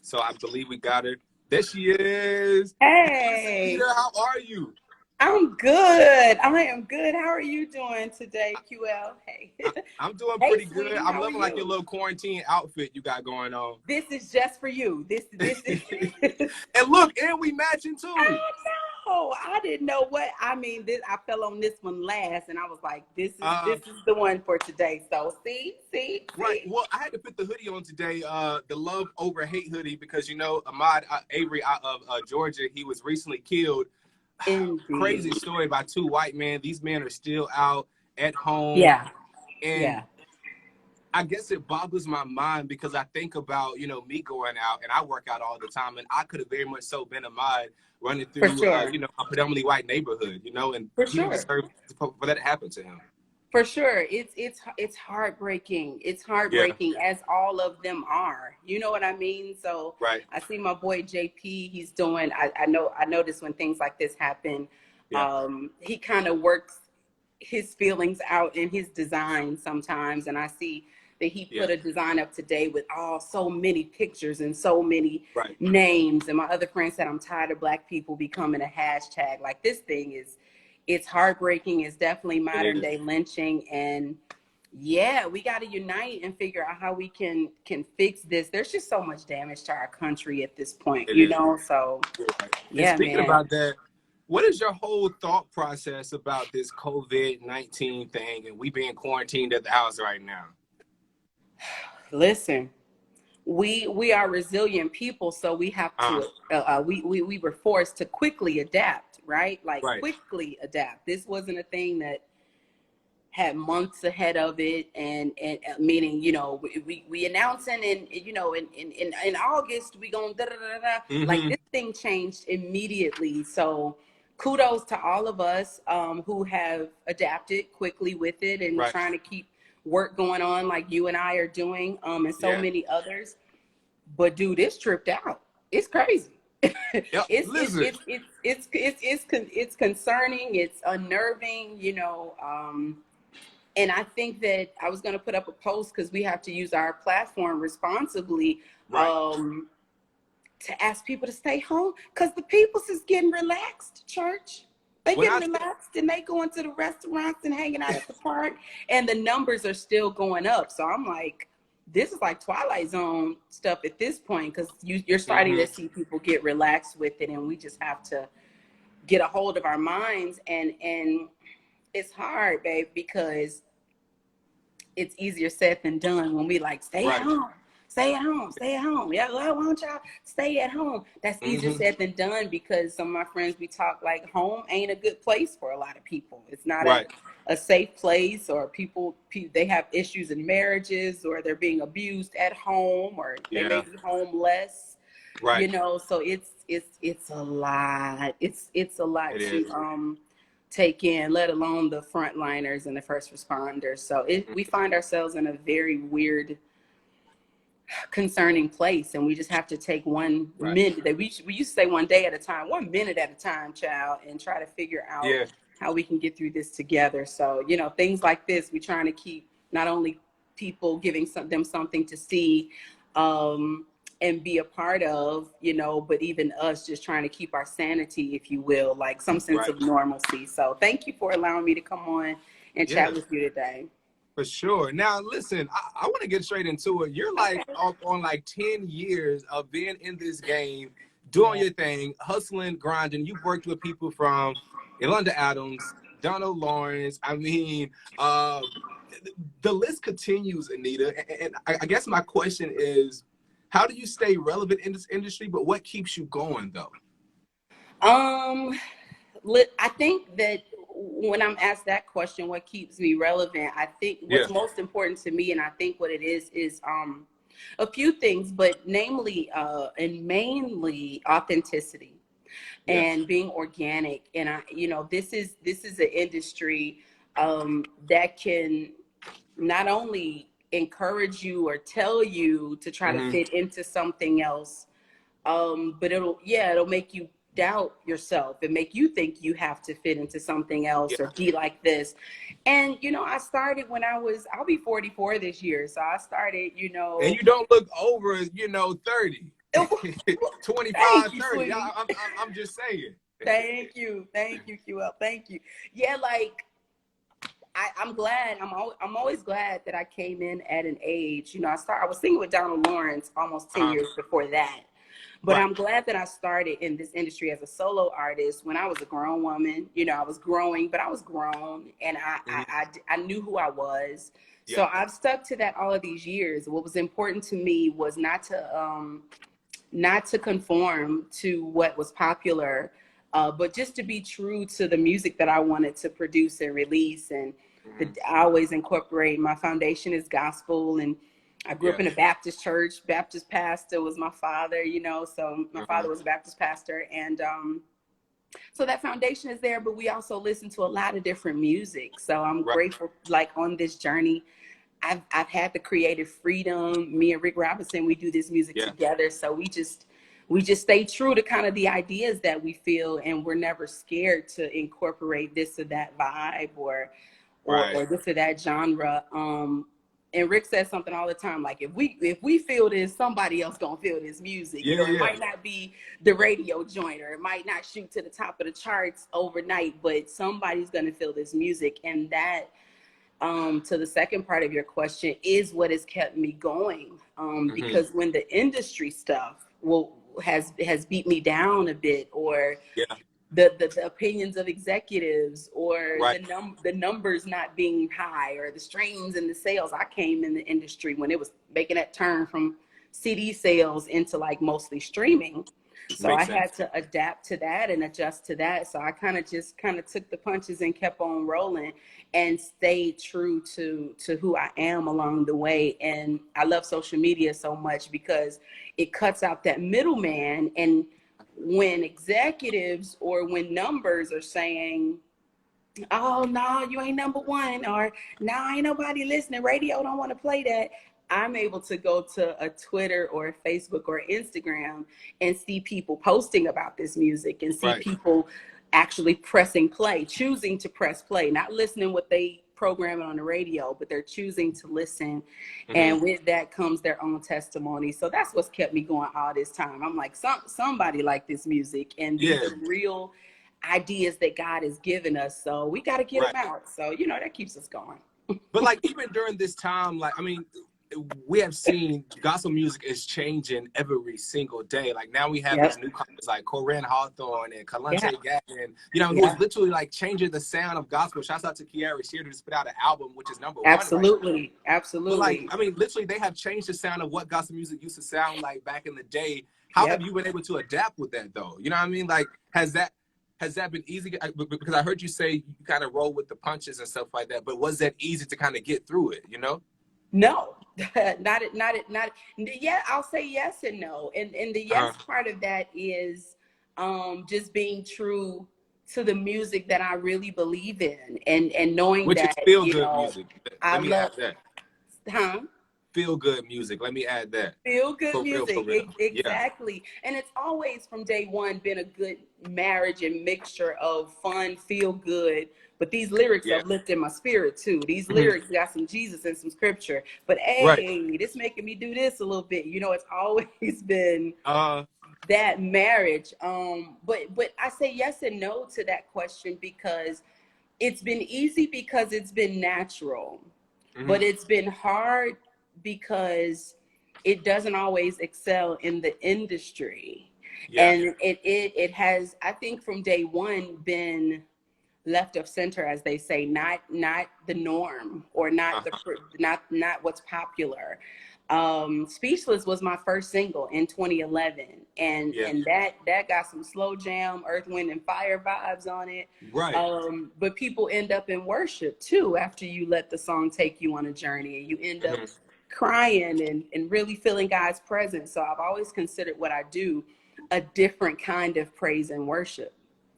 So I believe we got her. There she is. Hey, Anita, how are you? I'm good. I am good. How are you doing today, QL? Hey. I'm doing Hey, pretty good. sweetie, I'm how are loving like your you? little quarantine outfit you got going on. This is just for you. This is And look, and we matching too. I know. I didn't know what I mean. This I fell on this one last and I was like, this is the one for today. So Right. see. Well, I had to put the hoodie on today, the Love Over Hate hoodie, because you know Ahmaud Avery out of Georgia, he was recently killed. Crazy Indeed. story by two white men. These men are still out at home, Yeah. and Yeah. I guess it boggles my mind because I think about, you know, me going out and I work out all the time, and I could have very much so been Ahmaud running For through, sure. you know, a predominantly white neighborhood, you know, and For he didn't sure. deserve for that to happen to him. For sure. It's heartbreaking. It's Yeah. heartbreaking as all of them are. You know what I mean? So Right. I see my boy JP, he's doing I notice when things like this happen, Yeah. he kind of works his feelings out in his design sometimes, and I see that he Yeah. put a design up today with so many pictures and so many Right. names. And my other friend said, I'm tired of Black people becoming a hashtag. Like, this thing it's heartbreaking. It's definitely modern day lynching. And yeah, we got to unite and figure out how we can fix this. There's just so much damage to our country at this point, It you is. know? So Right. And yeah, speaking man. about that, what is your whole thought process about this COVID-19 thing and we being quarantined at the house right now? Listen, we are resilient people, so we have to we were forced to quickly adapt, right? Like, Right. quickly adapt. This wasn't a thing that had months ahead of it, and meaning, you know, we announcing in, you know, in August we gonna da da da da. Like, this thing changed immediately. So kudos to all of us who have adapted quickly with it and Right. trying to keep work going on like you and I are doing, and so many others. But dude, it's tripped out. It's crazy. Yep. Listen. It's concerning. It's unnerving. You know. And I think that I was going to put up a post, because we have to use our platform responsibly, Right. to ask people to stay home, because the people's is getting relaxed, church. They getting relaxed and they going to the restaurants and hanging out at the park, and the numbers are still going up. So I'm like, this is like Twilight Zone stuff at this point, because you're starting to see people get relaxed with it, and we just have to get a hold of our minds. And it's hard, babe, because it's easier said than done when we like, stay at home. Yeah, why don't y'all stay at home? That's easier said than done, because some of my friends, we talk like home ain't a good place for a lot of people. It's not a safe place, or people they have issues in marriages, or they're being abused at home, or they may be homeless. Right. You know, so it's a lot. It's a lot to take in, let alone the frontliners and the first responders. So we find ourselves in a very weird, concerning place, and we just have to take one minute. We used to say 1 day at a time, 1 minute at a time, child, and try to figure out how we can get through this together. So, you know, things like this, we're trying to keep not only people giving them something to see and be a part of, you know, but even us just trying to keep our sanity, if you will, like some sense of normalcy. So thank you for allowing me to come on and chat with you today. For sure. Now, listen, I want to get straight into it. You're like on like 10 years of being in this game, doing your thing, hustling, grinding. You've worked with people from Yolonda Adams, Donald Lawrence. I mean, the list continues, Anita. And I guess my question is, how do you stay relevant in this industry, but what keeps you going, though? I think that when I'm asked that question, what keeps me relevant, I think what's most important to me, and I think what it is a few things, but namely and mainly authenticity and being organic. And you know, this is an industry that can not only encourage you or tell you to try to fit into something else, but it'll make you doubt yourself and make you think you have to fit into something else or be like this. And, you know, I started when I'll be 44 this year. So I started, you know. And you don't look over, you know, 30. 25, you, 30. sweetie. I'm just saying. Thank you, QL. Thank you. Yeah, like I'm glad. I'm always glad that I came in at an age. You know, I was singing with Donald Lawrence almost 10 years before that. But I'm glad that I started in this industry as a solo artist when I was a grown woman. You know, I was growing, but I was grown, and I knew who I was. So Yeah. I've stuck to that all of these years. What was important to me was not to conform to what was popular, but just to be true to the music that I wanted to produce and release. And I always incorporate, my foundation is gospel, and I grew up in a Baptist church. Baptist pastor was my father, you know, so my father was a Baptist pastor. And so that foundation is there, but we also listen to a lot of different music. So I'm grateful, like on this journey, I've had the creative freedom. Me and Rick Robinson, we do this music together. So we just stay true to kind of the ideas that we feel, and we're never scared to incorporate this or that vibe or this or that genre. And Rick says something all the time, like if we feel this, somebody else gonna feel this music. You know, it might not be the radio joint, or it might not shoot to the top of the charts overnight, but somebody's gonna feel this music. And that, to the second part of your question, is what has kept me going. Because when the industry stuff has beat me down a bit, or the opinions of executives, or the numbers not being high, or the streams and the sales. I came in the industry when it was making that turn from CD sales into like mostly streaming. So I had to adapt to that and adjust to that. So I kind of took the punches and kept on rolling and stayed true to who I am along the way. And I love social media so much because it cuts out that middleman. And when executives or when numbers are saying, oh, no, you ain't number one, or no, ain't nobody listening, radio don't want to play that, I'm able to go to a Twitter or a Facebook or Instagram and see people posting about this music, and see people actually pressing play, choosing to press play, not listening what they program on the radio, but they're choosing to listen. And with that comes their own testimony. So that's what's kept me going all this time. I'm like, somebody like this music, and these are real ideas that God has given us. So we got to get them out. So, you know, that keeps us going. But like, even during this time, like, I mean, we have seen gospel music is changing every single day. Like now we have these newcomers like Corinne Hawthorne and Kalante Gavin, you know, who's literally like changing the sound of gospel. Shouts out to Kiara. She just put out an album, which is number one. Absolutely. But like, I mean, literally they have changed the sound of what gospel music used to sound like back in the day. How have you been able to adapt with that though? You know what I mean? Like, has that been easy? Because I heard you say you kind of roll with the punches and stuff like that, but was that easy to kind of get through it, you know? No, not. Yeah, I'll say yes and no. And the yes part of that is just being true to the music that I really believe in, and knowing which that, is feel good music. Let me add that. Feel good music. Let me add that. Feel good music. For real. Exactly. And it's always from day one been a good marriage and mixture of fun, feel good. But these lyrics have lifted my spirit too. These lyrics got some Jesus and some scripture. But hey, this making me do this a little bit. You know, it's always been that marriage. But I say yes and no to that question, because it's been easy because it's been natural. But it's been hard because it doesn't always excel in the industry. And it has, I think, from day one been left of center, as they say, not the norm, or not not what's popular. Speechless was my first single in 2011, and that got some slow jam, Earth, Wind and Fire vibes on it. But people end up in worship too after you let the song take you on a journey, and you end up crying and really feeling God's presence. So I've always considered what I do a different kind of praise and worship.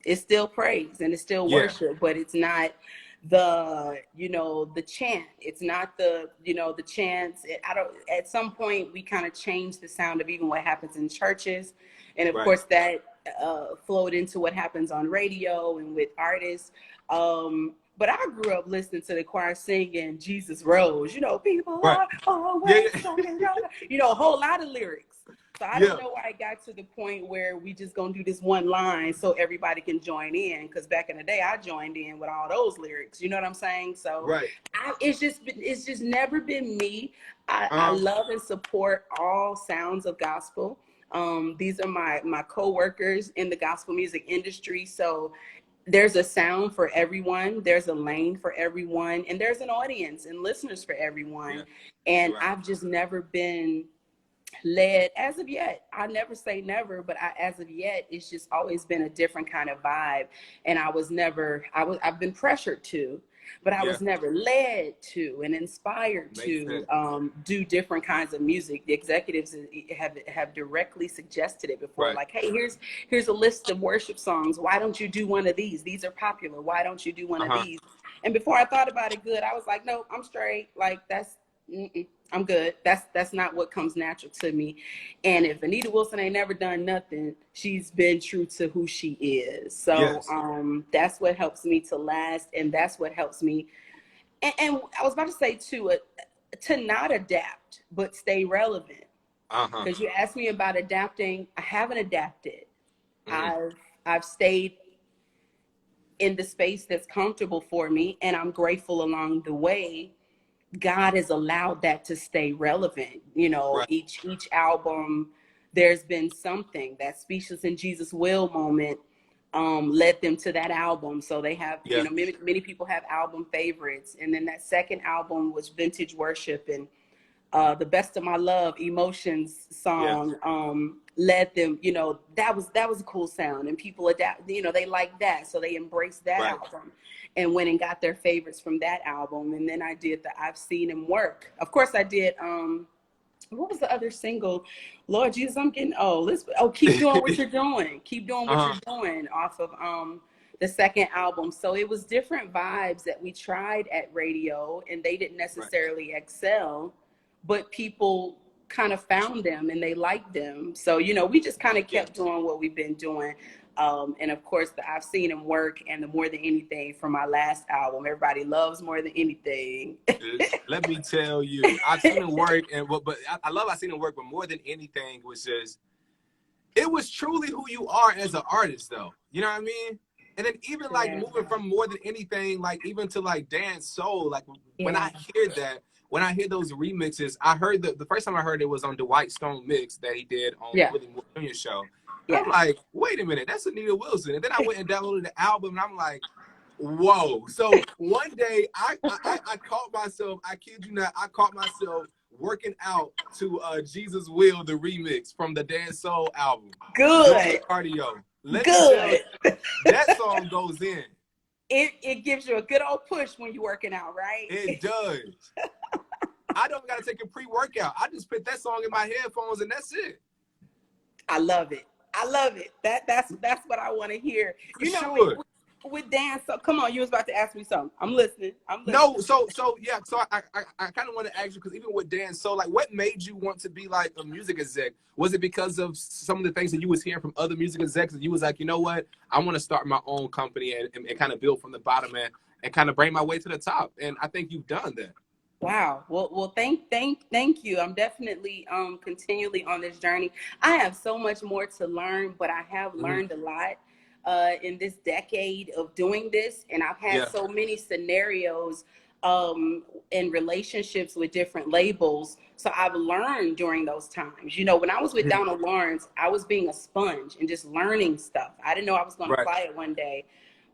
It's still praise and it's still worship, but it's not the, you know, the chant. It's not the, you know, the chants. At some point we kind of changed the sound of even what happens in churches. And of course that flowed into what happens on radio and with artists. But I grew up listening to the choir singing Jesus Rose, you know, people are always talking, you know, a whole lot of lyrics. So I don't know why it got to the point where we just gonna do this one line so everybody can join in. Because back in the day, I joined in with all those lyrics. You know what I'm saying? So it's just never been me. I love and support all sounds of gospel. These are my co-workers in the gospel music industry. So there's a sound for everyone, there's a lane for everyone, and there's an audience and listeners for everyone. And I've just never been led as of yet. I never say never, but as of yet, it's just always been a different kind of vibe. And I've been pressured to, but I was never led to and inspired to do different kinds of music. The executives have directly suggested it before, like, hey, here's a list of worship songs. Why don't you do one of these? These are popular. Why don't you do one of these? And before I thought about it good, I was like, no, I'm straight. Like I'm good. That's not what comes natural to me. And if Anita Wilson ain't never done nothing, she's been true to who she is. So that's what helps me to last, and that's what helps me. And I was about to say too, to not adapt but stay relevant. Because you asked me about adapting. I haven't adapted. I've stayed in the space that's comfortable for me, and I'm grateful along the way. God has allowed that to stay relevant. You know, each album, there's been something. That Speechless in Jesus Will moment led them to that album. So they have, you know, many people have album favorites. And then that second album was Vintage Worship, and the Best of My Love Emotions song led them, you know, that was a cool sound, and people adapt, you know, they like that, so they embraced that album and went and got their favorites from that album. And then I did the I've Seen Him Work. Of course I did what was the other single? Lord Jesus, I'm getting old. Keep Doing What You're Doing. Keep Doing What You're Doing off of the second album. So it was different vibes that we tried at radio, and they didn't necessarily excel, but people kind of found them and they liked them. So, you know, we just kind of kept doing what we've been doing. And of course, I've Seen Him Work and the More Than Anything from my last album. Everybody loves More Than Anything. Let me tell you, I've seen him work, but I love I've Seen Him Work, but More Than Anything was just, it was truly who you are as an artist, though. You know what I mean? And then even like moving from More Than Anything, like even to like Dance Soul, like when I hear that, when I hear those remixes, I heard the first time I heard it was on Dwight Stone Mix that he did on Willie Moore Jr. show. I'm like, wait a minute, that's Anita Wilson. And then I went and downloaded the album, and I'm like, whoa. So one day I caught myself, I kid you not, I caught myself working out to Jesus Will, the remix from the Dance Soul album. Good. Cardio. Let me tell you, that song goes in. It gives you a good old push when you're working out, right? It does. I don't got to take a pre-workout. I just put that song in my headphones, and that's it. I love it. I love it. That's what I want to hear. You know, with dance. So come on, you was about to ask me something. I'm listening. No, so I kind of want to ask you, because even with dance, so like, what made you want to be like a music exec? Was it because of some of the things that you was hearing from other music execs, and you was like, you know what, I want to start my own company and kind of build from the bottom and kind of bring my way to the top? And I think you've done that. Wow. Well, thank you. I'm definitely continually on this journey. I have so much more to learn, but I have learned a lot in this decade of doing this, and I've had so many scenarios in relationships with different labels. So I've learned during those times. You know, when I was with Donald Lawrence, I was being a sponge and just learning stuff. I didn't know I was going to fly it one day.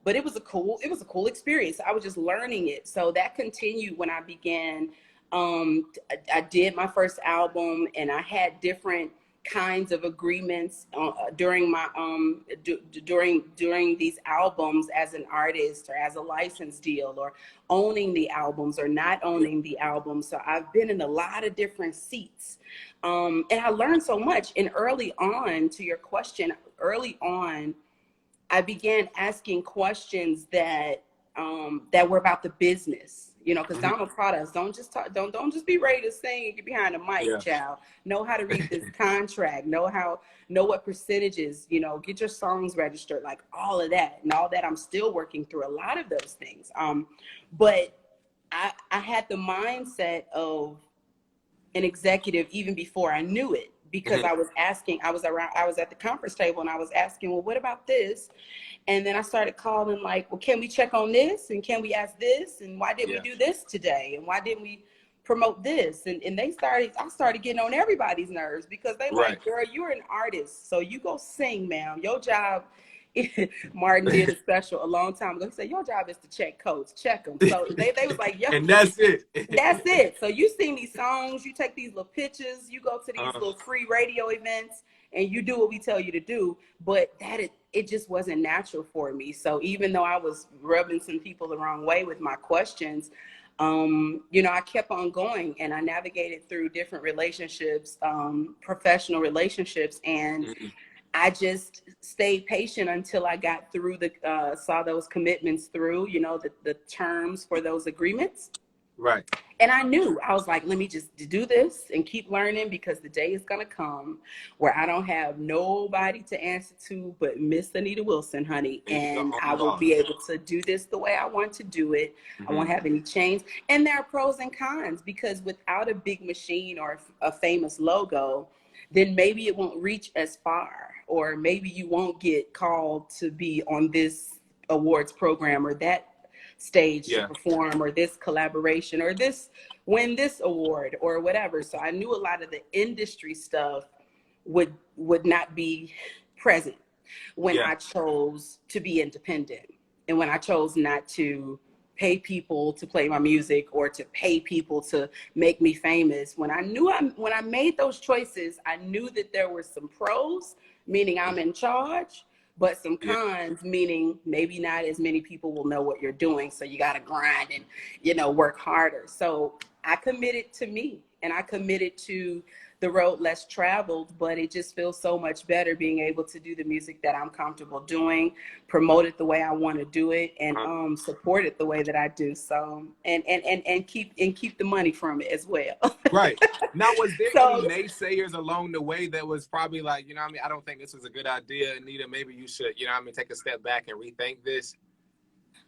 But it was a cool experience. I was just learning it. So that continued when I began. I did my first album, and I had different kinds of agreements during my during these albums as an artist, or as a license deal, or owning the albums or not owning the albums. So I've been in a lot of different seats, and I learned so much. And early on, to your question, I began asking questions that were about the business, you know, because Donald taught us, don't just be ready to sing and get behind the mic, child. Know how to read this contract, know what percentages, you know, get your songs registered, like all of that. And all that I'm still working through a lot of those things. But I had the mindset of an executive even before I knew it, because I was at the conference table and I was asking, well, what about this? And then I started calling like, well, can we check on this? And can we ask this? And why did we do this today? And why didn't we promote this? And I started getting on everybody's nerves because they like, girl, you're an artist. So you go sing, ma'am. Your job, Martin did a special a long time ago. He said, your job is to check codes, check them. So they was like, yo. And that's it. That's it. So you sing these songs, you take these little pictures, you go to these little free radio events, and you do what we tell you to do. But it just wasn't natural for me. So even though I was rubbing some people the wrong way with my questions, I kept on going, and I navigated through different relationships, professional relationships, and I just stayed patient until I got through saw those commitments through, the terms for those agreements. Right. And I knew, I was like, let me just do this and keep learning, because the day is going to come where I don't have nobody to answer to but Miss Anita Wilson, honey. And I will be able to do this the way I want to do it. I won't have any chains. And there are pros and cons, because without a big machine or a famous logo, then maybe it won't reach as far, or maybe you won't get called to be on this awards program or that stage to perform, or this collaboration, or win this award or whatever. So I knew a lot of the industry stuff would not be present when I chose to be independent, and when I chose not to pay people to play my music or to pay people to make me famous. When I made those choices, I knew that there were some pros, meaning I'm in charge, but some cons, meaning maybe not as many people will know what you're doing. So you got to grind and, work harder. So I committed to me, and I committed to the road less traveled, but it just feels so much better being able to do the music that I'm comfortable doing, promote it the way I want to do it, and support it the way that I do. So and keep the money from it as well. Right. Now, was there any naysayers along the way that was probably like, I don't think this was a good idea, Anita, maybe you should, take a step back and rethink this?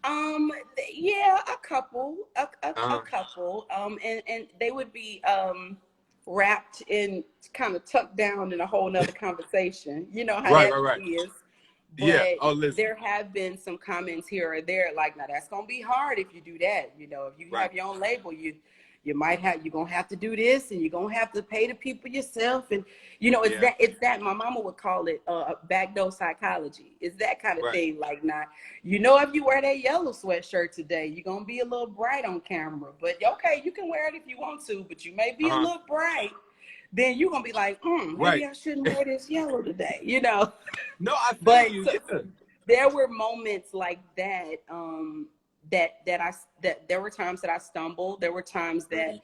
Yeah, a couple, and they would be, wrapped in, kind of tucked down in a whole nother conversation. You know how that is. But there have been some comments here or there, like, now that's gonna be hard if you do that. If you have your own label, you're gonna have to do this, and you're gonna have to pay the people yourself, and it's that my mama would call it backdoor psychology. It's that kind of thing. Like, now, if you wear that yellow sweatshirt today, you're gonna be a little bright on camera, but okay, you can wear it if you want to, but you may be a little bright. Then you're gonna be like, maybe I shouldn't wear this yellow today. No, I feel you. There were moments like that. That there were times that I stumbled. There were times that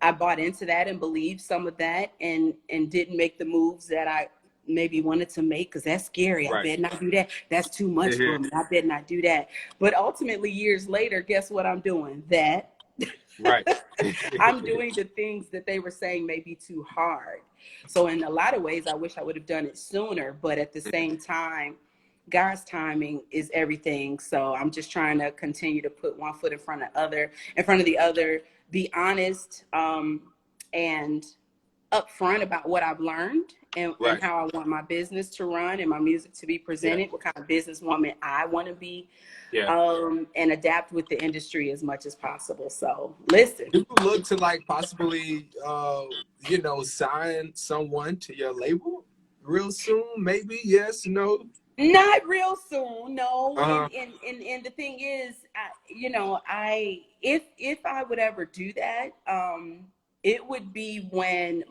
I bought into that and believed some of that, and didn't make the moves that I maybe wanted to make, because that's scary. I better not do that. That's too much for me. I better not do that. But ultimately, years later, guess what I'm doing? That. I'm doing the things that they were saying may be too hard. So in a lot of ways, I wish I would have done it sooner. But at the same time, God's timing is everything. So I'm just trying to continue to put one foot in front of the other, be honest, and upfront about what I've learned, and how I want my business to run and my music to be presented, what kind of businesswoman I want to be, and adapt with the industry as much as possible. So listen. Do you look to possibly, sign someone to your label real soon? Maybe, yes, no? Not real soon, no. And the thing is, if I would ever do that, it would be when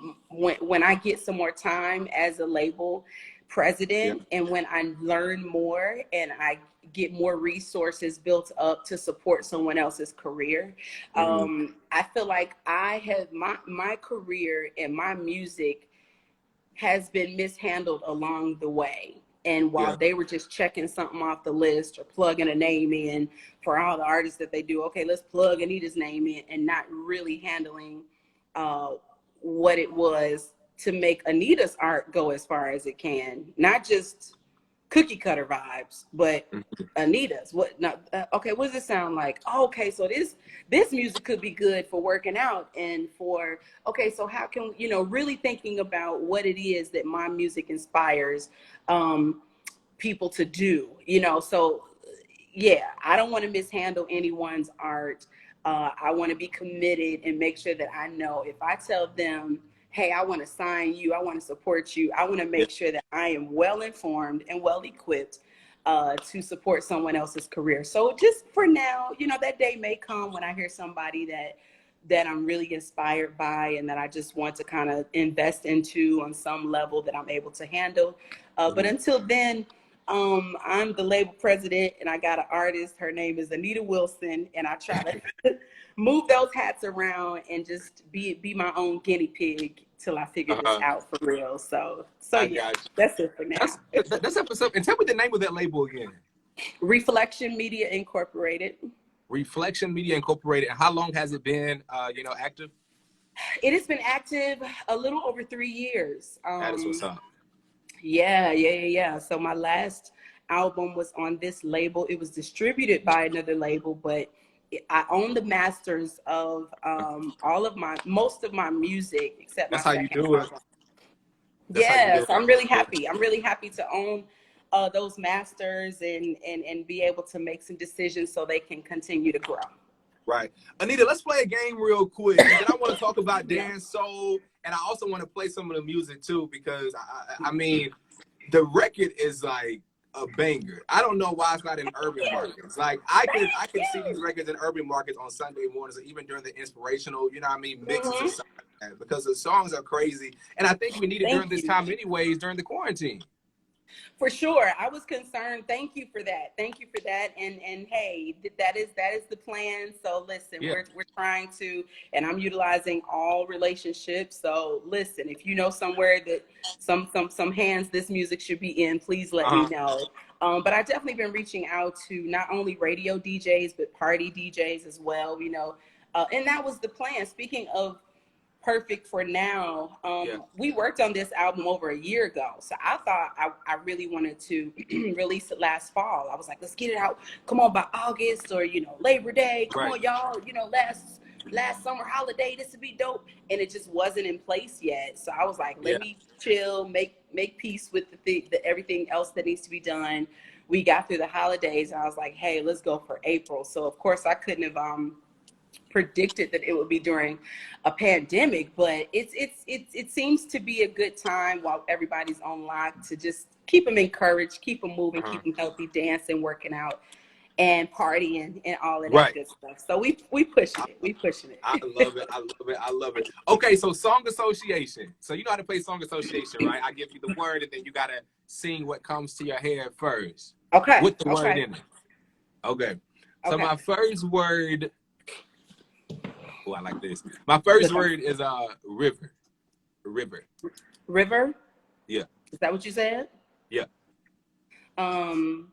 I get some more time as a label president, and when I learn more and I get more resources built up to support someone else's career. I feel like I have my career and my music has been mishandled along the way. And while they were just checking something off the list or plugging a name in for all the artists that they do, okay, let's plug Anita's name in, and not really handling what it was to make Anita's art go as far as it can. Not just cookie cutter vibes, but Anita's what not okay, what does it sound like? Oh, okay, so this music could be good for working out and for okay, so how can really thinking about what it is that my music inspires people to do, so yeah, I don't want to mishandle anyone's art. I want to be committed and make sure that I know if I tell them, hey, I want to sign you, I want to support you, I want to make sure that I am well informed and well equipped to support someone else's career. So just for now, that day may come when I hear somebody that I'm really inspired by and that I just want to kind of invest into on some level that I'm able to handle. But until then, I'm the label president and I got an artist. Her name is Anita Wilson, and I try to move those hats around and just be my own guinea pig till I figure this out for real. So yeah, that's it for now. That's episode. And tell me the name of that label again. Reflection Media Incorporated. Reflection Media Incorporated. How long has it been, active? It has been active a little over 3 years. That is what's up. Yeah. So my last album was on this label. It was distributed by another label, but I own the masters of most of my music except that's my how you do it. Yes, I'm really happy. I'm really happy to own those masters and be able to make some decisions so they can continue to grow. Right. Anita, let's play a game real quick. And then I want to talk about dance soul, and I also want to play some of the music too, because I mean, the record is like a banger. I don't know why it's not in urban markets. Like I can see these records in urban markets on Sunday mornings, or even during the inspirational, mixes and stuff like that, because the songs are crazy. And I think we need it during this time anyways, during the quarantine. For sure. I was concerned. Thank you for that. And hey, that is the plan. So listen, we're trying to, and I'm utilizing all relationships. So listen, if you know somewhere that some hands this music should be in, please let me know. But I've definitely been reaching out to not only radio DJs, but party DJs as well, and that was the plan. Speaking of perfect for now, we worked on this album over a year ago, so I thought I really wanted to release it last fall. I was like, let's get it out, come on, by August or Labor Day, come on y'all, last summer holiday, this would be dope. And it just wasn't in place yet, so I was like, let me chill, make peace with the everything else that needs to be done. We got through the holidays and I was like, hey, let's go for April. So of course I couldn't have predicted that it would be during a pandemic, but it seems to be a good time while everybody's on lock to just keep them encouraged, keep them moving, keep them healthy, dancing, working out, and partying, and all of that good stuff. So we pushing it. I love it. Okay, so song association. So you know how to play song association, right? I give you the word, and then you gotta sing what comes to your head first. Okay. With the word in it. Okay. So my first word. Oh, I like this. My first word is river. River. River? Yeah. Is that what you said? Yeah. Down.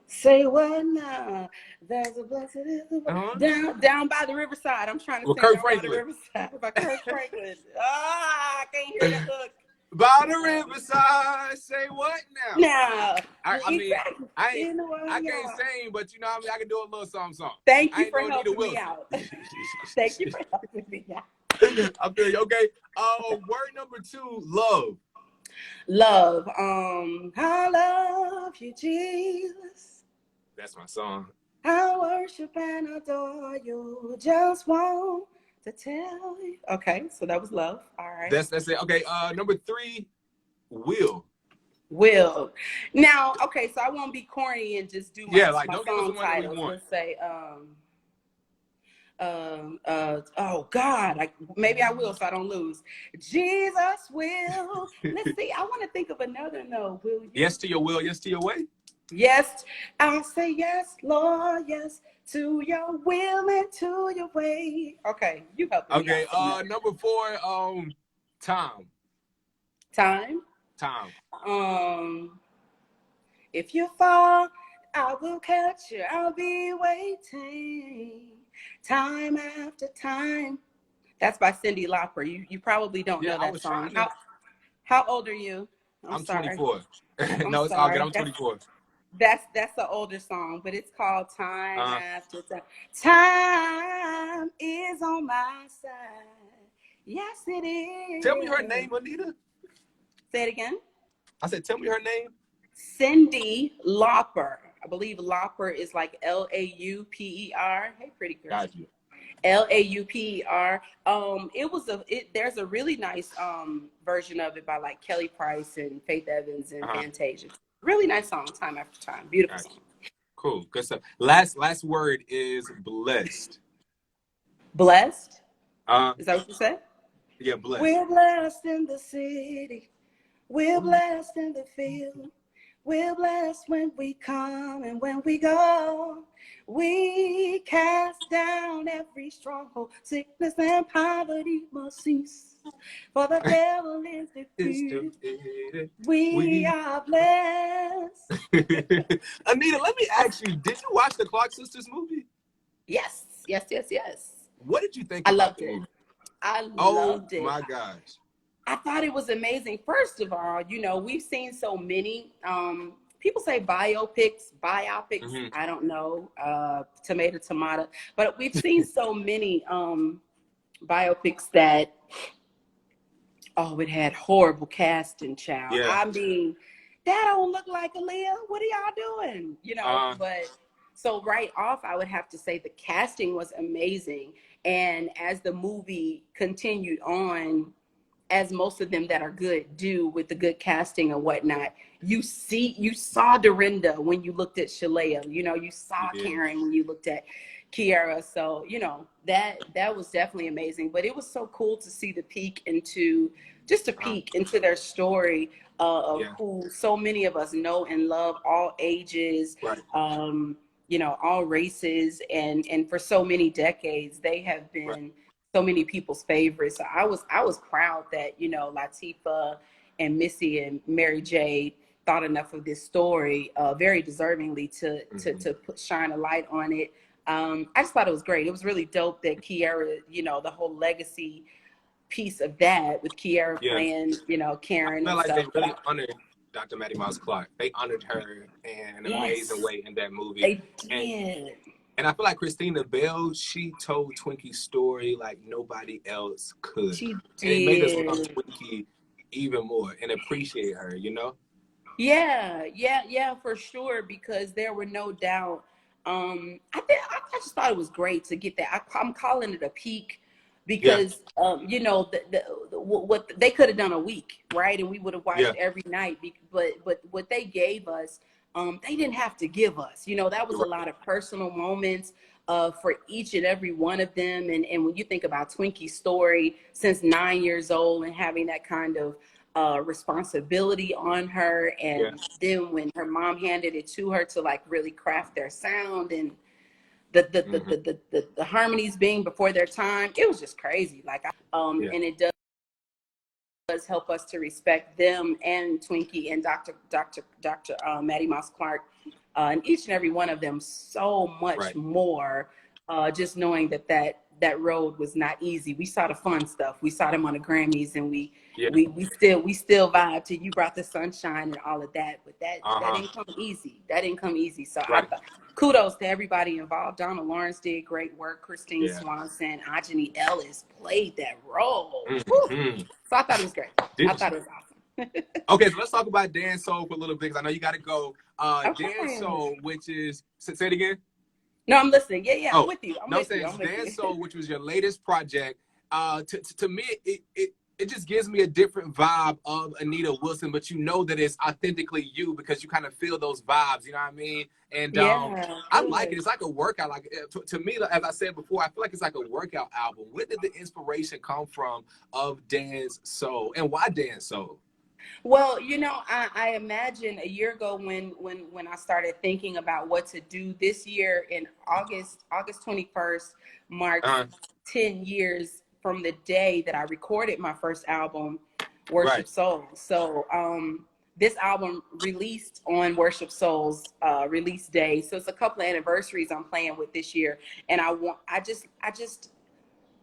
Say what now? There's a blessed down by the riverside. I'm trying to sing Down by the Riverside by Kurt Franklin. I can't hear the hook. By the riverside, say what now? Now, I can't sing, but I can do a little song. Thank you for helping me out. Thank you for helping me out. I feel you. Okay. Word number 2, love. Love. I love you, Jesus. That's my song. I worship and adore you. Just want to tell you. Okay, so that was love. All right. That's it. Okay. Number 3, will. Now, okay, so I won't be corny and just do my song titles. Let's say, oh God, maybe I will, so I don't lose. Jesus will. Let's see. I want to think of another. No, will you? Yes to your will. Yes to your way. Yes, I'll say yes, Lord. Yes to your will and to your way. Okay, you help me. Okay. Number 4, time. If you fall, I will catch you. I'll be waiting. Time after time. That's by Cyndi Lauper. You probably don't know that song. How old are you? I'm I'm sorry. 24. I'm No, it's all good. sorry. I'm 24. That's an older song, but it's called Time Uh, After Time. Time is on my side. Yes, it Tell me her is. name, Anita. Say it again. I said, tell me her name. Cyndi Lauper. I believe Lauper is like Lauper. Hey, pretty girl. Got you. Lauper. There's a really nice version of it by like Kelly Price and Faith Evans and Uh-huh. Fantasia. Really nice song, Time After Time. Beautiful Got you. song. Cool. Good stuff. Last word is blessed. Blessed. Uh, Is that what you said? yeah, blessed. We're blessed in the city. We're Ooh. blessed in the field. We're blessed when we come and when we go. We cast down every stronghold. Sickness and poverty must cease. For the devil is It's defeated. defeated. We We. are blessed. Anita, let me ask you, did you watch the Clark Sisters movie? Yes, yes, yes, yes. What did you think I about loved the it. movie? I Oh loved it. my gosh. I thought it was amazing. First of all, we've seen so many, people say biopics. Mm-hmm. I don't know, tomato, but we've seen so many biopics that, oh, it had horrible casting, child. Yeah. I mean, that don't look like Aaliyah. What are y'all doing? But so right off, I would have to say the casting was amazing. And as the movie continued on, as most of them that are good do with the good casting and whatnot, you saw Dorinda when you looked at Shalea, you saw Yeah. Karen when you looked at Kiara. So, that was definitely amazing. But it was so cool to see the peek into their story of Yeah. who so many of us know and love, all ages, Right. all races, and for so many decades, they have Right. been so many people's favorites. So I was proud that, Latifah and Missy and Mary J thought enough of this story, very deservingly to shine a light on it. I just thought it was great. It was really dope that Kiara, the whole legacy piece of that with Kiara Yeah. playing, Karen I feel and like they stuff. really honored Dr. Mattie Mouse Clark. They honored her in an amazing Yes, way in that movie. they And did. and I feel like Christina Bell, she told Twinkie's story like nobody else could. She And it made us love did. Twinkie even more and appreciate her. Yeah, for sure. Because there were no doubt. I just thought it was great to get that. I'm calling it a peak Yeah. because what they could have done a week, right? And we would have Yeah. watched every night. But what they gave us, they didn't have to give us. That was a lot of personal moments for each and every one of them. And when you think about Twinkie's story since 9 years old and having that kind of responsibility on her, Yeah. and then when her mom handed it to her to like really craft their sound, and the harmonies being before their time, it was just crazy. Yeah. And it does help us to respect them and Twinkie and Dr. Mattie Mouse Clark, and each and every one of them so much Right. more. Just knowing that road was not easy. We saw the fun stuff. We saw them on the Grammys, and we Yeah. still vibe to You Brought the Sunshine and all of that. But that didn't come easy. That didn't come easy. So I Right. thought, kudos to everybody involved. Donna Lawrence did great work. Christine Yeah. Swanson, Ajani Ellis played that role. Mm-hmm. So I thought it was great. I thought it was awesome. Okay, so let's talk about Dan Soul for a little bit because I know you got to go. Okay. Dan Soul, which is, say it again. No, I'm listening. Yeah, I'm Oh, with you. I'm no, with you. saying I'm with Dan you. Soul, which was your latest project. To me, it just gives me a different vibe of Anita Wilson, but you know that it's authentically you because you kind of feel those vibes. You know what I mean? And Yeah, I like it. good. It's like a workout. Like to me, as I said before, I feel like it's like a workout album. Where did the inspiration come from of Dan's Soul, and why Dan Soul? Well, I imagine a year ago when I started thinking about what to do this year in August 21st marks Uh, 10 years from the day that I recorded my first album, right. Worship Soul. So this album released on Worship Soul's release day. So it's a couple of anniversaries I'm playing with this year. And I just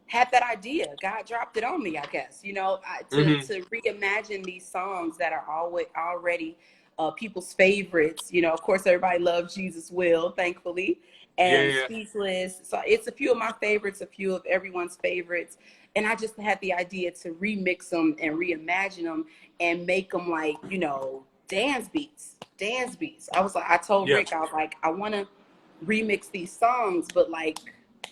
had that idea. God dropped it on me, I guess, you know, to reimagine these songs that are already people's favorites. You know, of course, everybody loves Jesus Will, thankfully, and Yeah. Speechless. So it's a few of my favorites, a few of everyone's favorites. And I just had the idea to remix them and reimagine them and make them like, you know, dance beats. I told Yeah. Rick, I was like, I want to remix these songs, but like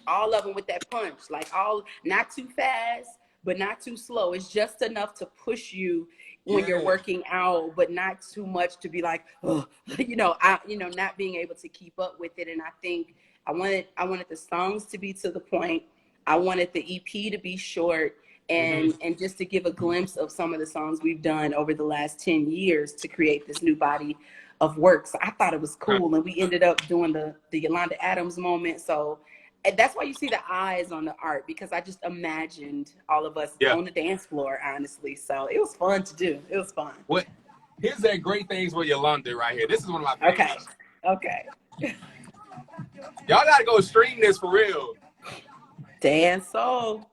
all of them with that punch, like all not too fast, but not too slow. It's just enough to push you when you're Yeah. working out, but not too much to be like, oh, not being able to keep up with it. And I think I wanted the songs to be to the point. I wanted the EP to be short, and just to give a glimpse of some of the songs we've done over the last 10 years to create this new body of work. So I thought it was cool, and we ended up doing the Yolanda Adams moment. So and that's why you see the eyes on the art, because I just imagined all of us Yeah. on the dance floor, honestly. So it was fun to do. It was fun. What? Here's that great things with Yolanda right here. This is one of my favorites. Okay. Y'all gotta go stream this for real. Dance soul.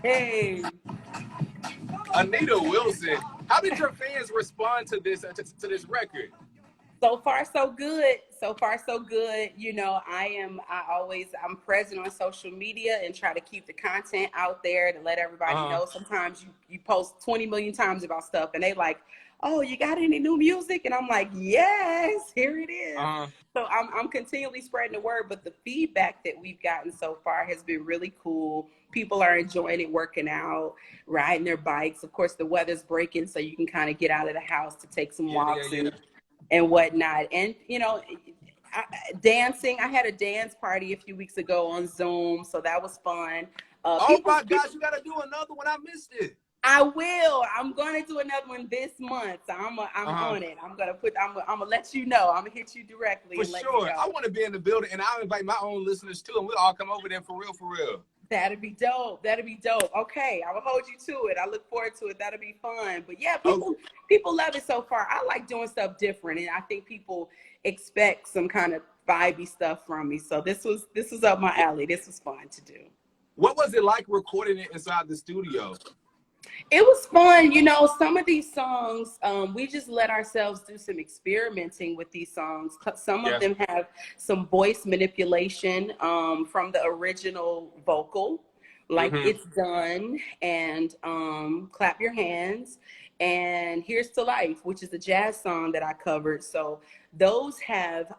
Hey. Anita Wilson, how did your fans respond to this record? So far, so good. So far, so good. You know, I'm present on social media and try to keep the content out there to let everybody know. Sometimes you post 20 million times about stuff and they like, oh, you got any new music? And I'm like, yes, here it is. So I'm continually spreading the word, but the feedback that we've gotten so far has been really cool. People are enjoying it, working out, riding their bikes. Of course, the weather's breaking, so you can kind of get out of the house to take some walks and whatnot. And, you know, dancing. I had a dance party a few weeks ago on Zoom, so that was fun. Oh my gosh, you got to do another one. I missed it. I will. I'm going to do another one this month. So I'm on it. I'm gonna let you know. I'm gonna hit you directly. For sure. I want to be in the building, and I'll invite my own listeners too, and we'll all come over there for real, for real. That'd be dope. Okay, I will hold you to it. I look forward to it. That'll be fun. But yeah, people love it so far. I like doing stuff different, and I think people expect some kind of vibey stuff from me. So this was up my alley. This was fun to do. What was it like recording it inside the studio? It was fun. You know, some of these songs, we just let ourselves do some experimenting with these songs. Some of them have some voice manipulation from the original vocal, like It's Done and Clap Your Hands and Here's to Life, which is a jazz song that I covered. So those have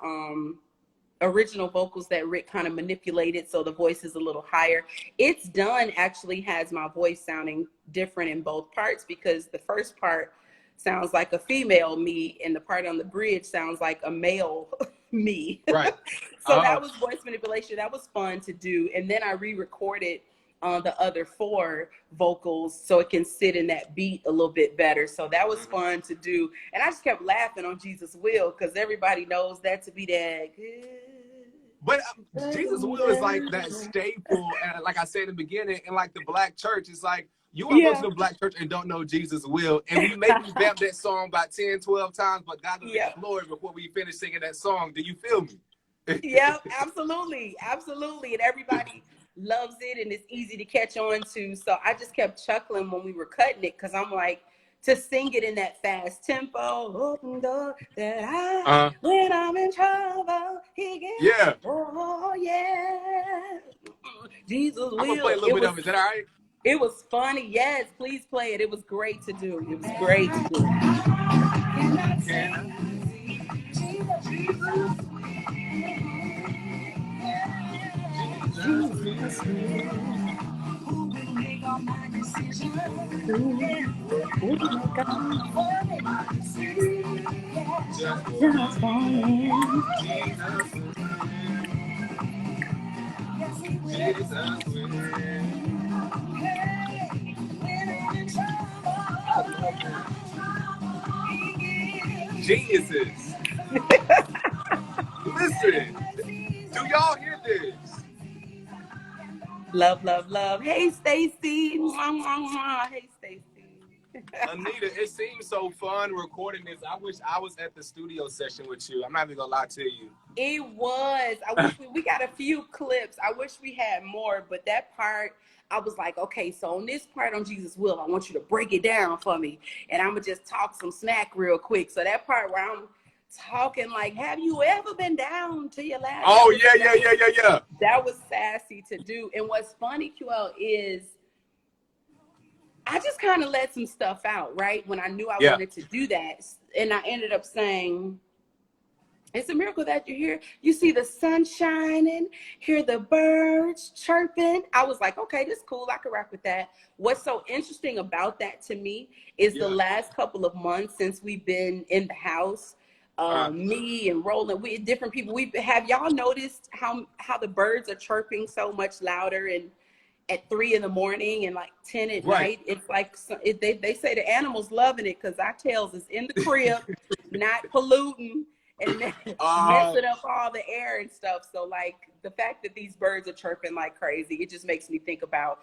original vocals that Rick kind of manipulated, so the voice is a little higher. It's Done actually has my voice sounding different in both parts, because the first part sounds like a female me and the part on the bridge sounds like a male me. Right. So that was voice manipulation. That was fun to do. And then I re-recorded the other 4 vocals so it can sit in that beat a little bit better. So that was fun to do. And I just kept laughing on Jesus Will, because everybody knows that to be that good. But Jesus Will is like that staple, and like I said in the beginning, in like the black church, it's like you want to go to the black church and don't know Jesus Will. And we maybe vamp that song about 10, 12 times, but God will be glory before we finish singing that song. Do you feel me? Yeah, absolutely. Absolutely. And everybody loves it, and it's easy to catch on to. So I just kept chuckling when we were cutting it, because I'm like, to sing it in that fast tempo, open door that when I'm in trouble, he gets, oh yeah, Jesus will. I'm going to play a little bit of it. Is that all right? It was funny. Yes, please play it. It was great to do. It was great to do. Geniuses. Listen, do y'all hear this? Love, love, love. Hey, Stacy. Hey, Stacy. Anita, it seems so fun recording this. I wish I was at the studio session with you. I'm not even gonna lie to you. It was. I wish we got a few clips. I wish we had more, but that part, I was like, okay, so on this part on Jesus Will, I want you to break it down for me. And I'm going to just talk some smack real quick. So that part where I'm talking like, have you ever been down to your last? Oh, yeah. That was sassy to do. And what's funny, QL, is I just kind of let some stuff out, right? When I knew I wanted to do that. And I ended up saying, it's a miracle that you're here. You see the sun shining, hear the birds chirping. I was like, okay, this is cool. I can rock with that. What's so interesting about that to me is the last couple of months since we've been in the house, me and Roland, we different people. Have y'all noticed how the birds are chirping so much louder and at 3 a.m. and like 10 at night? It's like they say the animals loving it because our tails is in the crib, not polluting and messing up all the air and stuff. So like the fact that these birds are chirping like crazy, it just makes me think about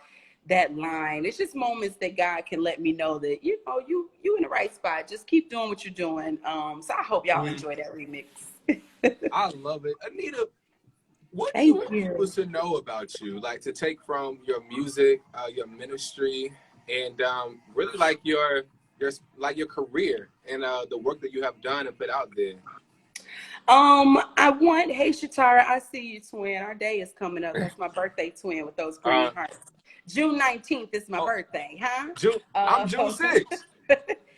that line. It's just moments that God can let me know that, you know, you in the right spot. Just keep doing what you're doing. So I hope y'all enjoy that remix. I love it. Anita, what do you want people to know about you? Like to take from your music, your ministry, and really like your career and the work that you have done and put out there. Hey Shatara, I see you, twin. Our day is coming up. That's my birthday, twin, with those green hearts. June 19th is my birthday, huh? I'm June 6th.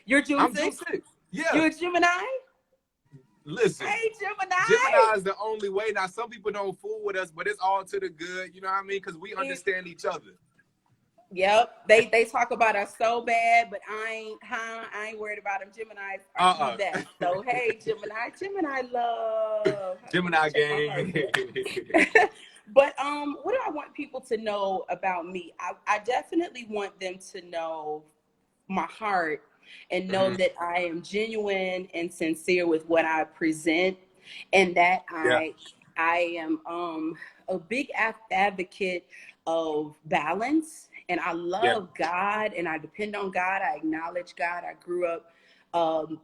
You're June 6th? I'm June 6th. Yeah. You're a Gemini? Listen. Hey, Gemini. Gemini is the only way. Now, some people don't fool with us, but it's all to the good. You know what I mean? Because we understand each other. Yep. They talk about us so bad, but I ain't worried about them. Gemini are that. So, hey, Gemini love. Gemini gang. But what do I want people to know about me? I definitely want them to know my heart and know that I am genuine and sincere with what I present, and that I am a big advocate of balance, and I love God, and I depend on God. I acknowledge God. I grew up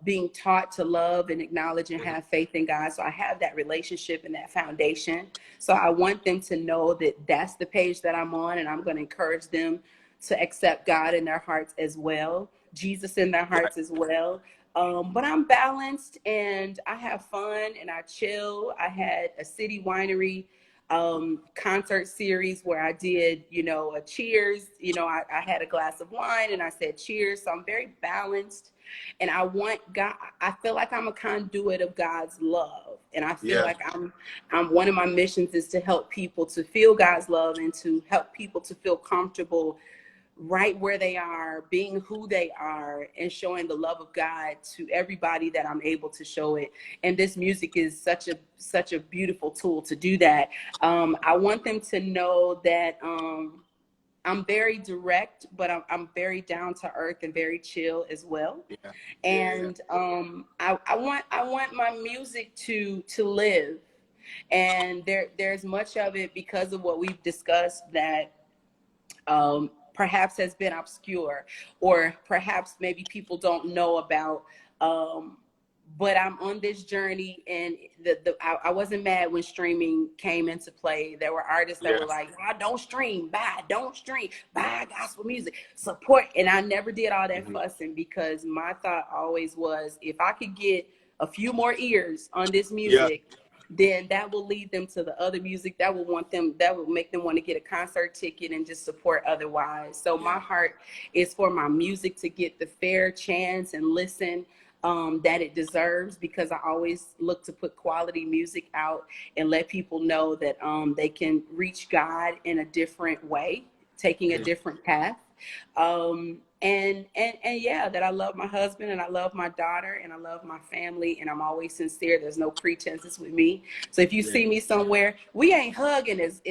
being taught to love and acknowledge and have faith in God. So I have that relationship and that foundation. So I want them to know that that's the page that I'm on, and I'm going to encourage them to accept God in their hearts as well, Jesus in their hearts as well. But I'm balanced and I have fun and I chill. I had a city winery concert series where I did, a cheers. I had a glass of wine and I said cheers. So I'm very balanced. And I want God, I feel like I'm a conduit of God's love. And I feel like I'm one of my missions is to help people to feel God's love and to help people to feel comfortable right where they are, being who they are, and showing the love of God to everybody that I'm able to show it. And this music is such a beautiful tool to do that. I want them to know that I'm very direct, but I'm very down to earth and very chill as well. And I want my music to live. And there's much of it because of what we've discussed that perhaps has been obscure, or perhaps maybe people don't know about. But I'm on this journey, and I wasn't mad when streaming came into play. There were artists that were like, oh, don't stream, don't stream, buy gospel music, support. And I never did all that fussing, because my thought always was, if I could get a few more ears on this music, then that will lead them to the other music that will make them want to get a concert ticket and just support otherwise. So my heart is for my music to get the fair chance and listen that it deserves, because I always look to put quality music out and let people know that they can reach God in a different way, taking a different path. And that I love my husband and I love my daughter and I love my family, and I'm always sincere. There's no pretenses with me. So if you see me somewhere, we ain't hugging as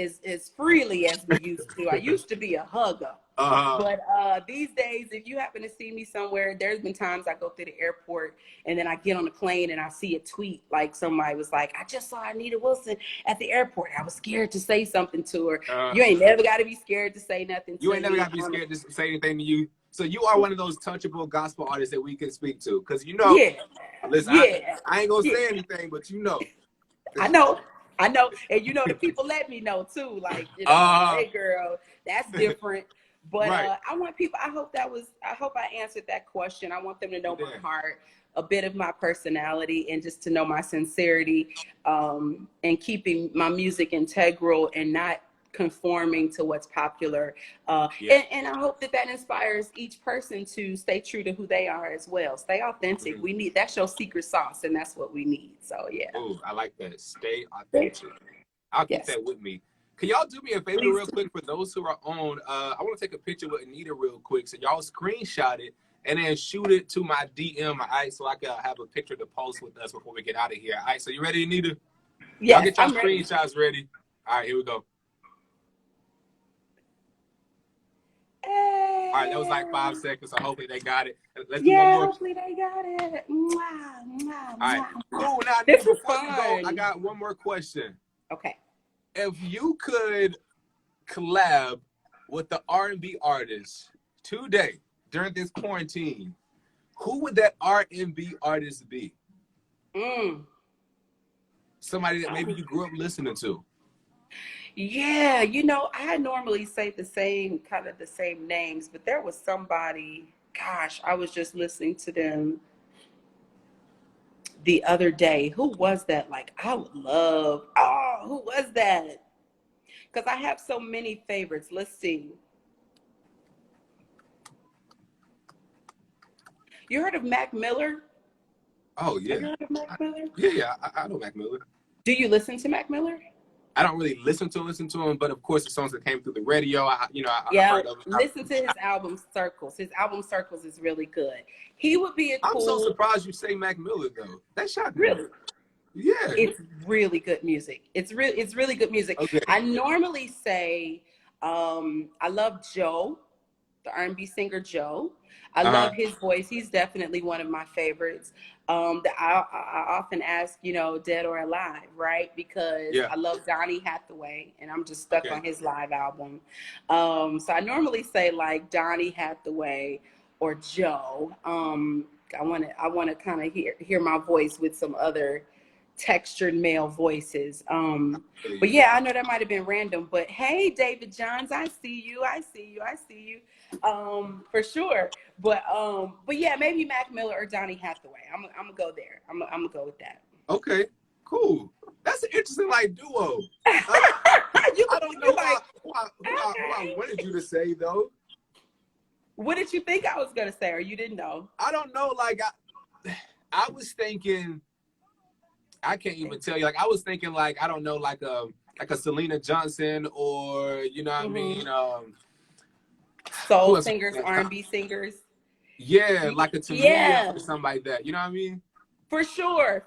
freely as we used to. I used to be a hugger. But these days, if you happen to see me somewhere, there's been times I go through the airport and then I get on the plane and I see a tweet, like somebody was like, I just saw Anita Wilson at the airport. I was scared to say something to her. You ain't never got to be scared to say nothing to me. You ain't never got to be scared to say anything to you. So you are one of those touchable gospel artists that we can speak to, because Yeah, listen, yeah, I ain't gonna yeah. say anything, but I know. I know. And the people let me know too. Like, hey girl, that's different. But right. I want people, I hope I answered that question. I want them to know my heart, a bit of my personality, and just to know my sincerity, and keeping my music integral and not conforming to what's popular. And I hope that inspires each person to stay true to who they are as well. Stay authentic. Mm-hmm. That's your secret sauce, and that's what we need. So yeah. Ooh, I like that. Stay authentic. I'll keep that with me. Can y'all do me a favor real quick for those who are on? I want to take a picture with Anita real quick. So y'all screenshot it and then shoot it to my DM, all right? So I can have a picture to post with us before we get out of here. All right, so you ready, Anita? Yes, y'all get your I'm screenshots ready. All right, here we go. Hey. All right, that was like 5 seconds, so hopefully they got it. Let's do one more. Hopefully they got it. Mwah, mwah, All right, cool. Now, this Anita, was before fun. you go, I got one more question. Okay. If you could collab with the R&B artist today during this quarantine, who would that R&B artist be? Somebody that maybe you grew up listening to. Yeah, I normally say the same names, but there was somebody, gosh, I was just listening to them the other day. Who was that? Like, I would love, who was that? Because I have so many favorites. Let's see. You heard of Mac Miller? Oh, yeah. Have you heard of Mac Miller? Yeah, I know Mac Miller. Do you listen to Mac Miller? I don't really listen to him, but of course the songs that came through the radio, I heard of them. Listen to his album Circles. His album Circles is really good. He would be a cool. I'm so surprised you say Mac Miller though. That shocked me. Really? Yeah. It's really good music. It's really good music. Okay. I normally say I love Joe, the R&B singer Joe. I love his voice. He's definitely one of my favorites. That I often ask, dead or alive, right? Because I love Donny Hathaway, and I'm just stuck on his live album. So I normally say like Donny Hathaway or Joe. I want to kind of hear my voice with some other textured male voices. But yeah, I know that might have been random, but hey, David Johns, I see you. For sure. But yeah, maybe Mac Miller or Donny Hathaway. I'm gonna go there. I'm gonna go with that. Okay, cool. That's an interesting duo. I don't know who I wanted you to say though. What did you think I was gonna say, or you didn't know? I don't know. Like I was thinking. I can't even tell you. Like I was thinking, like I don't know, like a Selena Johnson, or what I mean, soul singers, R&B singers. Yeah, like a Tamia or something like that. You know what I mean? For sure,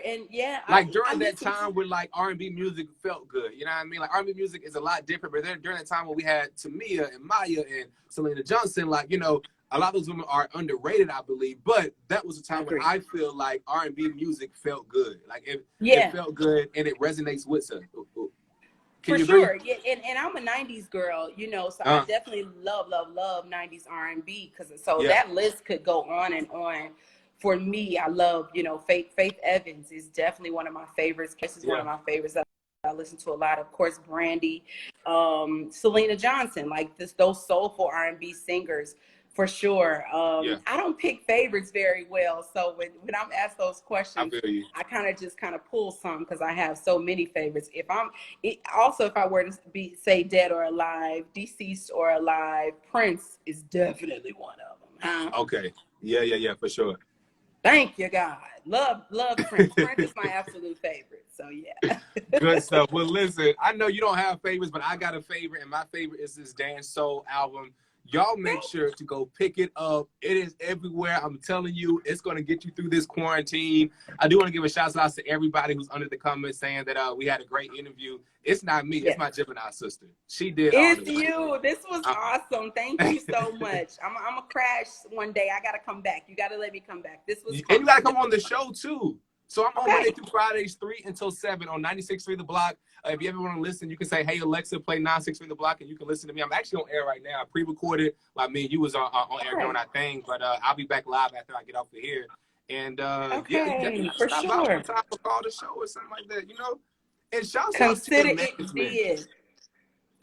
and yeah. Like during that time when like R&B music felt good. You know what I mean? Like R&B music is a lot different, but then during that time when we had Tamia and Maya and Selena Johnson, like a lot of those women are underrated, I believe, but that was a time when I feel like R&B music felt good. Like it felt good and it resonates with us. For sure. Yeah, and I'm a 90s girl, so I definitely love 90s R&B, that list could go on and on. For me, I love, Faith Evans is definitely one of my favorites. Kiss is one of my favorites. I listen to a lot, of course, Brandy, Selena Johnson, like those soulful R&B singers. For sure. I don't pick favorites very well. So when I'm asked those questions, I kind of pull some because I have so many favorites. If I were to say dead or alive, deceased or alive, Prince is definitely one of them. Huh? Okay. Yeah, for sure. Thank you, God. Love Prince. Prince is my absolute favorite. So yeah. Good stuff. Well, listen, I know you don't have favorites, but I got a favorite, and my favorite is this Dance Soul album. Y'all make sure to go pick it up. It is everywhere. I'm telling you, it's going to get you through this quarantine. I do want to give a shout out to everybody who's under the comments saying that we had a great interview. It's not me. It's my Gemini sister. She did all It's you. This was awesome. Thank you so much. I'm going to crash one day. I got to come back. You got to let me come back. This was And you got to come on the show, too. So I'm on Monday through Fridays, 3 until 7 on 96.3 The Block. if you ever want to listen, you can say, "Hey Alexa, play 963 The Block," and you can listen to me. I'm actually on air right now, pre-recorded. Like me and you was on air doing our thing, but I'll be back live after I get off of here. And Okay, for stop by sure. one time or call the show or something like that, you know. And shouts out to Consider your it management. did.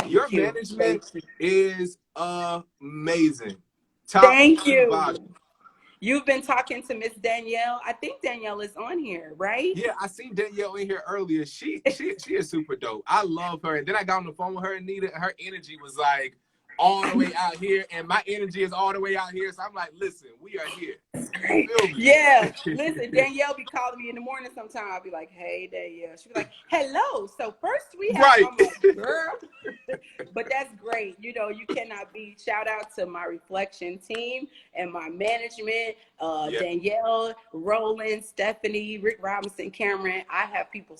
Your Thank you. management is amazing. Thank you. You've been talking to Miss Danielle. I think Danielle is on here, right? Yeah, I seen Danielle in here earlier. She is super dope. I love her. And then I got on the phone with her, Anita, and her energy was like all the way out here, and my energy is all the way out here. So I'm like, listen, we are here. Great. Yeah. Listen, Danielle be calling me in the morning sometime. I'll be like, hey, Danielle. She'll be like, hello. So first we have, right. I'm like, girl. But that's great. You know, you cannot be. Shout out to my reflection team and my management, Danielle, Roland, Stephanie, Rick Robinson, Cameron. I have people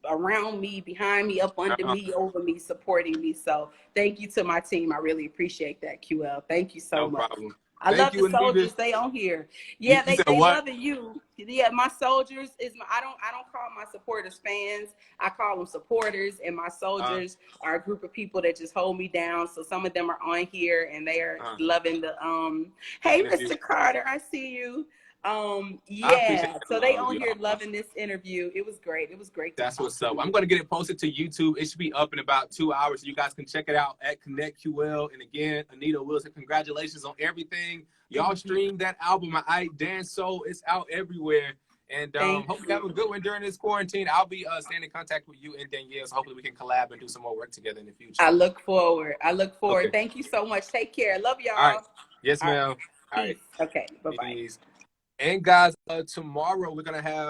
around me, behind me, up under me, over me, supporting me. So thank you to my team. I really appreciate that, QL. Thank you so much. Problem. I love the soldiers. They on here. Yeah, they loving you. Yeah, my soldiers is my. I don't call my supporters fans. I call them supporters, and my soldiers are a group of people that just hold me down. So some of them are on here, and they are loving the. Hey, Mr. Carter, I see you. Yeah, so they on here loving this interview. It was great. It was great. That's what's up. I'm going to get it posted to YouTube. It should be up in about 2 hours. So you guys can check it out at Connect QL. And again, Anita Wilson, congratulations on everything. Y'all stream that album, I Dance Soul. It's out everywhere. And hope you have a good one during this quarantine. I'll be staying in contact with you and Danielle. So hopefully we can collab and do some more work together in the future. I look forward. Okay. Thank you so much. Take care. Love y'all. All right. Yes, ma'am. All right. Okay. Bye-bye. And guys, tomorrow we're going to have